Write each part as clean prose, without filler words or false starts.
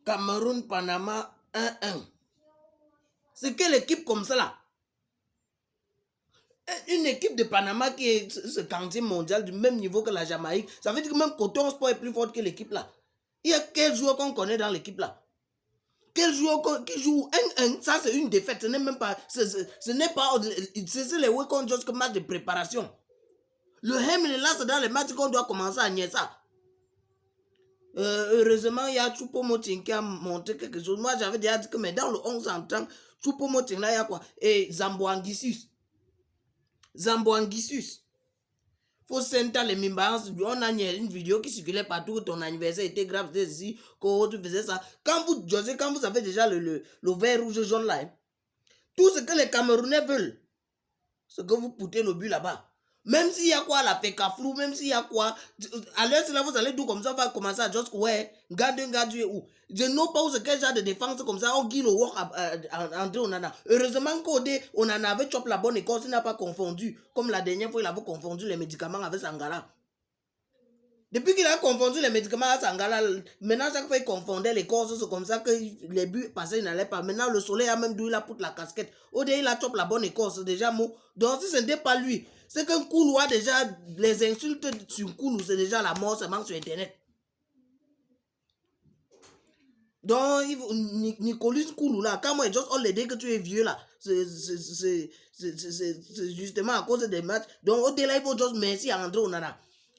Cameroun, Panama, 1-1. C'est quelle équipe comme ça là? Une équipe de Panama qui est ce quartier mondial du même niveau que la Jamaïque. Ça veut dire que même Coton Sport est plus forte que l'équipe là. Il y a quel joueur qu'on connaît dans l'équipe là? Quel joueur qui joue 1-1? Ça c'est une défaite. Ce n'est même pas. Ce n'est pas. C'est les Wekon Just comme match de préparation. Le Hem est là, c'est dans les matchs qu'on doit commencer à nier ça. Heureusement, il y a Choupo-Moting qui a montré quelque chose. Moi, j'avais déjà dit que, mais dans le 11 en temps, Choupo-Moting là, il y a quoi? Et Zamboanguissus. Faut sentir les mimbarances. On a une vidéo qui circulait partout, ton anniversaire était grave, c'était ici, quand tu faisais ça. Quand vous avez déjà le vert rouge jaune là, hein, tout ce que les Camerounais veulent, c'est que vous poutez le but là-bas. Même s'il y a quoi la pécaflou, même s'il y a quoi, à l'heure là vous allez tout comme ça, on va commencer à juste ouais, garde où. Je n'ai pas où ce quel genre de défense comme ça, on guille le work André Onana. Heureusement qu'on en avait chop la bonne école, il n'a pas confondu, comme la dernière fois il avait confondu les médicaments avec Sangala. Depuis qu'il a confondu les médicaments à Sangala, maintenant chaque fois il confondait les corps, c'est comme ça que les buts passés n'allaient pas. Maintenant le soleil a même d'où il a pour la casquette. Au début il a chop la bonne écorce, c'est déjà mot. Donc si ce n'était pas lui, c'est qu'un Koulou a déjà les insultes sur Koulou, c'est déjà la mort seulement sur internet. Donc Nicolas Koulou là, quand moi juste on les dit que tu es vieux là, c'est justement à cause des matchs. Donc au délai il faut juste merci à André Onana.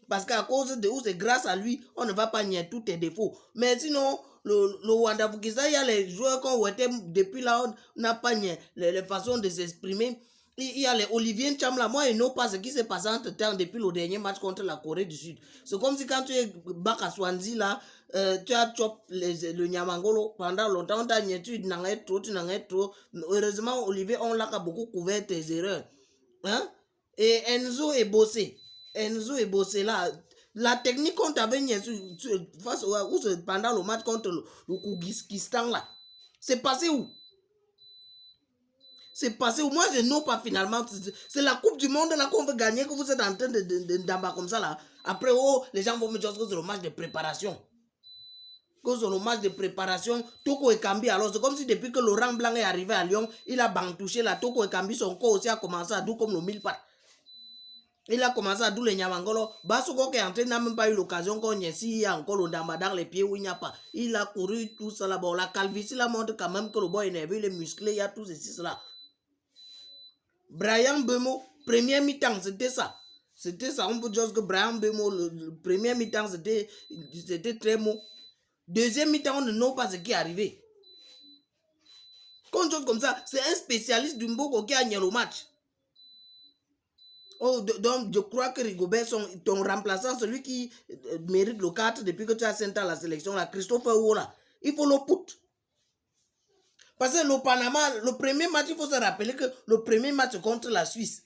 Parce qu'à cause de où c'est grâce à lui, on ne va pas nier tous tes défauts. Mais sinon, le Wanda Fukisa, il y a les joueurs qu'on votait depuis là, on n'a pas nié les façons de s'exprimer. Il y a les Olivier Ncham moi je ne sais pas ce qui s'est passé entre temps depuis le dernier match contre la Corée du Sud. C'est comme si quand tu es bac à Swansea là, tu as chop le Nyamangolo pendant longtemps, on t'a nié, tu n'en es trop. Heureusement, Olivier, on l'a beaucoup couvert tes erreurs. Hein? Et Enzo est bossé là. La technique qu'on t'avait nié face pendant le match contre le Kyrgyzstan là, c'est passé où? C'est passé où? Moi je n'ai pas finalement. C'est la Coupe du Monde là qu'on veut gagner, que vous êtes en train d'embarquer comme ça là. Après, oh, les gens vont me dire que c'est le match de préparation. Que c'est le match de préparation. Toko Ekambi, alors c'est comme si depuis que Laurent Blanc est arrivé à Lyon, il a bantouché là. Toko Ekambi, son corps aussi a commencé à doux comme le mille pattes. Il a commencé à doux les Nyamangolo. Basoko qui est entré n'a même pas eu l'occasion qu'on y ait s'il y a encore le Ndamba dans les pieds où il n'y a pas. Il a couru tout ça là. Bon, la calvitie là montre quand même que le boy est nerveux, il est musclé, il y a tout ceci, cela. Brian Bemo, première mi-temps, c'était ça. C'était ça, on peut dire que Brian Bemo, le premier mi-temps, c'était très mou. Deuxième mi-temps, on ne sait pas ce qui est arrivé. Comme chose comme ça, c'est un spécialiste du Mboko qui a gagné le match. Oh, donc je crois que Rigobert, ton remplaçant, celui qui mérite le 4 depuis que tu as senté à la sélection, là, Christopher Wola, il faut le put. Parce que le Panama, le premier match, il faut se rappeler que le premier match contre la Suisse,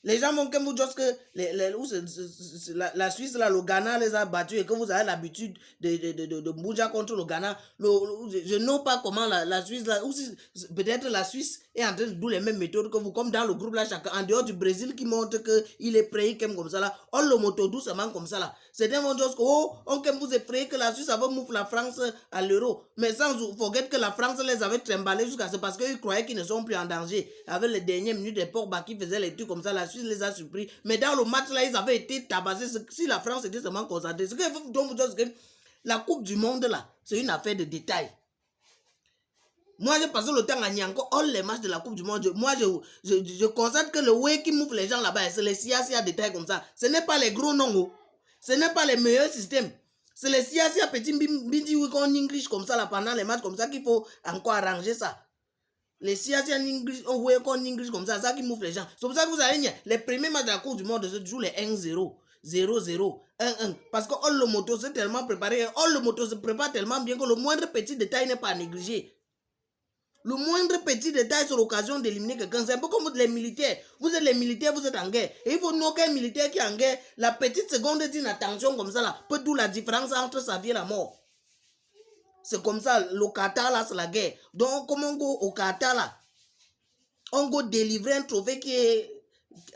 les gens vont comme vous dire que la Suisse, là, le Ghana les a battus et que vous avez l'habitude de bouger contre le Ghana. Je ne sais pas comment la Suisse, là, peut-être la Suisse est en train de jouer les mêmes méthodes que vous, comme dans le groupe là, chacun, en dehors du Brésil qui montre qu'il est prêt comme ça là. On le moto doucement comme ça là. Certains vont dire que, oh, on vous est prêt que la Suisse avait mouffe la France à l'euro. Mais sans forget que la France les avait trimballés jusqu'à ce parce qu'ils croyaient qu'ils ne sont plus en danger. Avec les dernières minutes des Pogba qui faisaient les trucs comme ça, la Suisse les a surpris. Mais dans le match là, ils avaient été tabassés. Si la France était seulement concentrée, ce que vous dire que la Coupe du Monde là, c'est une affaire de détail. Moi, j'ai passé le temps à nier encore all les matchs de la Coupe du Monde. Moi, je constate que le way qui mouffe les gens là-bas, c'est les SIA détails comme ça. Ce n'est pas les gros noms. Ce n'est pas les meilleurs systèmes. C'est les SIA petits bindi en English comme ça là, pendant les matchs comme ça qu'il faut encore arranger ça. Les SIA en English, en English comme ça qui mouffe les gens. C'est pour ça que vous allez nier. Les premiers matchs de la Coupe du Monde se jouent les 1-0. 0-0, 1-1. Parce que le moto s'est tellement préparé, le moto se prépare tellement bien que le moindre petit détail n'est pas négligé. Le moindre petit détail sur l'occasion d'éliminer quelqu'un, c'est un peu comme les militaires. Vous êtes les militaires, vous êtes en guerre. Et il faut nous qu'un militaire qui est en guerre, la petite seconde d'inattention comme ça, là, peut d'où la différence entre sa vie et la mort. C'est comme ça, le Qatar là, c'est la guerre. Donc, comme on go au Qatar là, on go délivrer un trophée qui est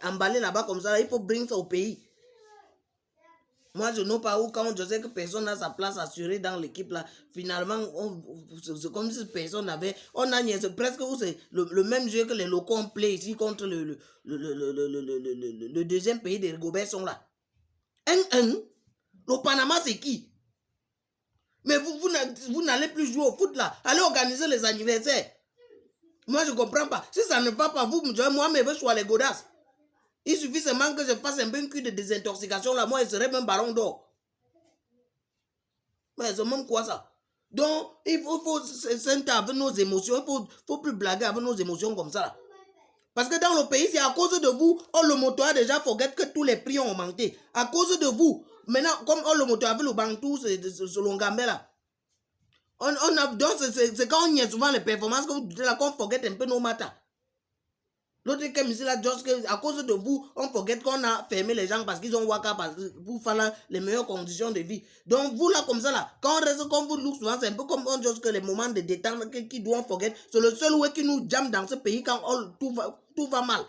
emballé là-bas comme ça, là, il faut bring ça au pays. Moi, je n'ai pas où quand je sais que personne n'a sa place assurée dans l'équipe là. Finalement, c'est comme si personne n'avait. On a c'est presque c'est le même jeu que les locaux ont play ici contre le deuxième pays des Rigobert sont là. 1-1. Le Panama, c'est qui? Mais vous n'allez plus jouer au foot là. Allez organiser les anniversaires. Moi, je ne comprends pas. Si ça ne va pas, moi, mais je suis les godasses. Il suffit seulement que je fasse un peu une cure de désintoxication là. Moi, je serais même ballon d'or. Mais c'est même quoi ça? Donc, il faut s'entendre avec nos émotions. Il faut plus blaguer avec nos émotions comme ça. Parce que dans le pays, c'est à cause de vous. Le moto a déjà forget que tous les prix ont augmenté. À cause de vous. Maintenant, comme le moto a vu le bantou, c'est l'ongambé là. Donc, c'est quand on y est souvent les performances qu'on forget un peu nos matins. L'autre comme ici là, à cause de vous, on forget qu'on a fermé les gens parce qu'ils ont waka pour faire les meilleures conditions de vie. Donc vous là comme ça là, quand on reste comme vous look souvent, c'est un peu comme on dit que les moments de détente qui doivent forget, c'est le seul way qui nous jamme dans ce pays quand tout va mal.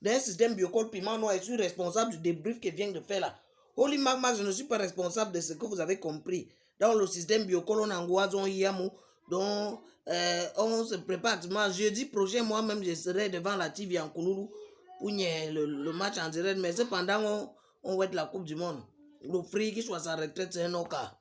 Dans un système biocol piment noir, je suis responsable du débrief que vient de faire là. Holy Magma, je ne suis pas responsable de ce que vous avez compris. Dans le système biocol, on angoisse, on yamo. Donc, on se prépare. Jeudi prochain, moi-même, je serai devant la TV en Kouloulou pour le match en direct. Mais cependant, on va être la Coupe du Monde. Le prix qui soit sa retraite, c'est un autre cas.